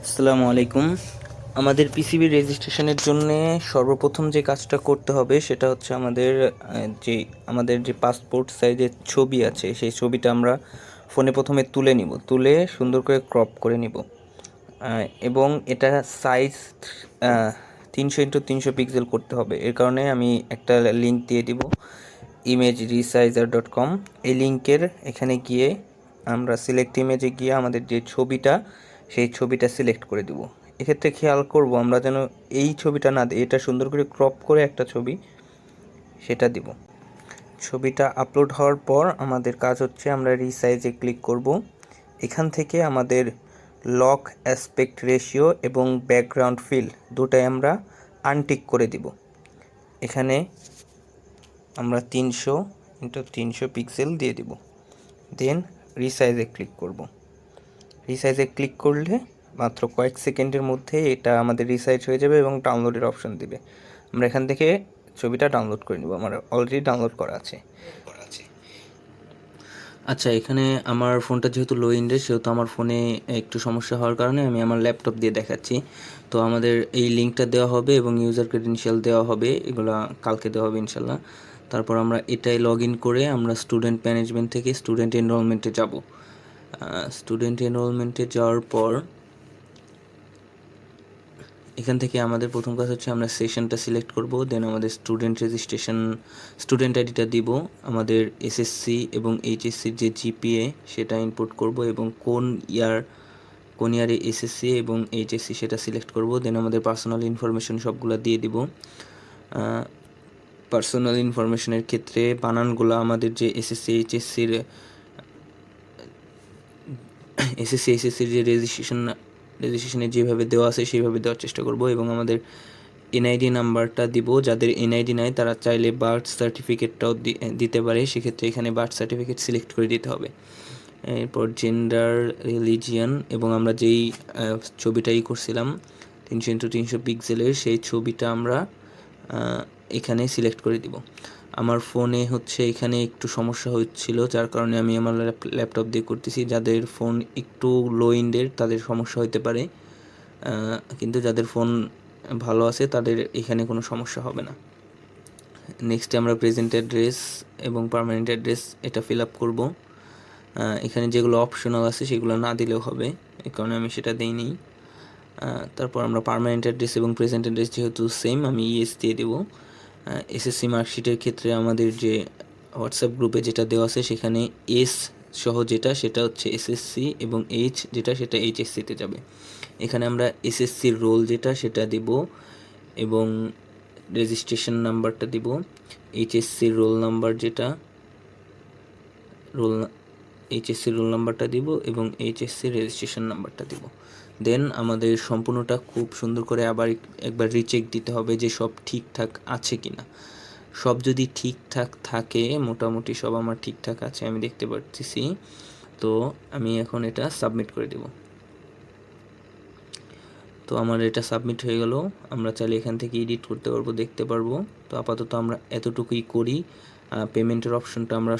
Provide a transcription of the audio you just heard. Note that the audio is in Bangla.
আসসালামু আলাইকুম। আমাদের পিসিবি রেজিস্ট্রেশনের জন্যে সর্বপ্রথম যে কাজটা করতে হবে সেটা হচ্ছে আমাদের যে পাসপোর্ট সাইজের ছবি আছে সেই ছবিটা আমরা ফোনে প্রথমে তুলে নিব, তুলে সুন্দর করে ক্রপ করে নিব এবং এটা সাইজ 300x300 পিক্সেল করতে হবে। এর কারণে আমি একটা লিঙ্ক দিয়ে দিব, imageresizer.com। এই লিঙ্কের এখানে গিয়ে আমরা সিলেক্ট ইমেজে গিয়ে আমাদের যে ছবিটা সেই ছবিটা সিলেক্ট করে দিব। এক্ষেত্রে খেয়াল করব আমরা যেন এই ছবিটা না দিই, এটা সুন্দর করে ক্রপ করে একটা ছবি সেটা দিব। ছবিটা আপলোড হওয়ার পর আমাদের কাজ হচ্ছে আমরা রিসাইজে ক্লিক করব। এখান থেকে আমাদের লক অ্যাসপেক্ট রেশিও এবং ব্যাকগ্রাউন্ড ফিল দুটাই আমরা আনটিক করে দিব। এখানে আমরা 300x300 পিক্সেল দিয়ে দিব, দেন রিসাইজে ক্লিক করব। রিসাইজে ক্লিক করলে মাত্র কয়েক সেকেন্ডের মধ্যে এটা আমাদের রিসাইজ হয়ে যাবে এবং ডাউনলোডের অপশন দিবে। আমরা এখান থেকে ছবিটা ডাউনলোড করে নেব, আমার অলরেডি ডাউনলোড করা আছে। আচ্ছা, এখানে আমার ফোনটা যেহেতু লো এন্ডের সেহেতু আমার ফোনে একটু সমস্যা হওয়ার কারণে আমি আমার ল্যাপটপ দিয়ে দেখাচ্ছি। তো আমাদের এই লিঙ্কটা দেওয়া হবে এবং ইউজার ক্রেডেনশিয়াল দেওয়া হবে, এগুলো কালকে দেওয়া হবে ইনশাল্লাহ। তারপর আমরা এটাই লগ ইন করে আমরা স্টুডেন্ট ম্যানেজমেন্ট থেকে স্টুডেন্ট এনরোলমেন্টে যাব। স্টুডেন্ট এনরোলমেন্টে যাওয়ার পর এখান থেকে আমাদের প্রথম কাজ হচ্ছে আমরা সেশনটা সিলেক্ট করব, দেন আমাদের স্টুডেন্ট রেজিস্ট্রেশন স্টুডেন্ট আইডিটা দিব, আমাদের এসএসসি এবং এইচএসসির যে জিপিএ সেটা ইনপুট করব এবং কোন ইয়ারে এসএসসি এবং এইচএসসি সেটা সিলেক্ট করব, দেন আমাদের পার্সোনাল ইনফরমেশন সবগুলো দিয়ে দিব। পার্সোনাল ইনফরমেশনের ক্ষেত্রে বানানগুলো আমাদের যে এইচএসসির যে রেজিস্ট্রেশনে যেভাবে দেওয়া আছে সেইভাবে দেওয়ার চেষ্টা করব এবং আমাদের এনআইডি নাম্বারটা দিব। যাদের এনআইডি নাই তারা চাইলে বার্থ সার্টিফিকেটটাও দিতে পারে, সেক্ষেত্রে এখানে বার্থ সার্টিফিকেট সিলেক্ট করে দিতে হবে। এরপর জেন্ডার, রিলিজিয়ান এবং আমরা যেই ছবিটাই করছিলাম 300x300 পিক্সেলের সেই ছবিটা আমরা এখানে সিলেক্ট করে দিব। আমার ফোনে হচ্ছে এখানে একটু সমস্যা হচ্ছিল, যার কারণে আমি আমার ল্যাপটপ দিয়ে করতেছি। যাদের ফোন একটু লো এন্ডের তাদের সমস্যা হতে পারে, কিন্তু যাদের ফোন ভালো আছে তাদের এখানে কোনো সমস্যা হবে না। নেক্সটে আমরা প্রেজেন্ট অ্যাড্রেস এবং পার্মানেন্ট অ্যাড্রেস এটা ফিল আপ করবো। এখানে যেগুলো অপশনাল আছে সেগুলো না দিলেও হবে, এই কারণে আমি সেটা দিইনি। তারপর আমরা পার্মানেন্ট অ্যাড্রেস এবং প্রেজেন্ট অ্যাড্রেস যেহেতু সেম, আমি ইয়েস দিয়ে দেবো। এসএসসি মার্কশিটের ক্ষেত্রে আমাদের যে হোয়াটসঅ্যাপ গ্রুপে যেটা দেওয়া আছে সেখানে এস সহ সেটা হচ্ছে এসএসসি এবং এইচ যেটা সেটা এইচএসসিতে যাবে। এখানে আমরা এসএসসির রোল যেটা সেটা দিব এবং রেজিস্ট্রেশন নাম্বারটা দিব। এইচএসসির রোল নাম্বার যেটা এইচএসসির রোল নাম্বারটা দিব এবং এইচএসসির রেজিস্ট্রেশন নাম্বারটা দিব। দেন আমাদের সম্পূর্ণটা খুব সুন্দর করে আবার একবার রিচেক দিতে হবে যে সব ঠিকঠাক আছে কি না। সব যদি ঠিকঠাক থাকে, মোটামুটি সব আমার ঠিকঠাক আছে আমি দেখতে পাচ্ছি, তো আমি এখন এটা সাবমিট করে দেব। তো আমার এটা সাবমিট হয়ে গেল। আমরা চাইলে এখান থেকে এডিট করতে পারবো, দেখতে পারবো। তো আপাতত আমরা এতটুকুই করি। পেমেন্টের অপশনটা আমরা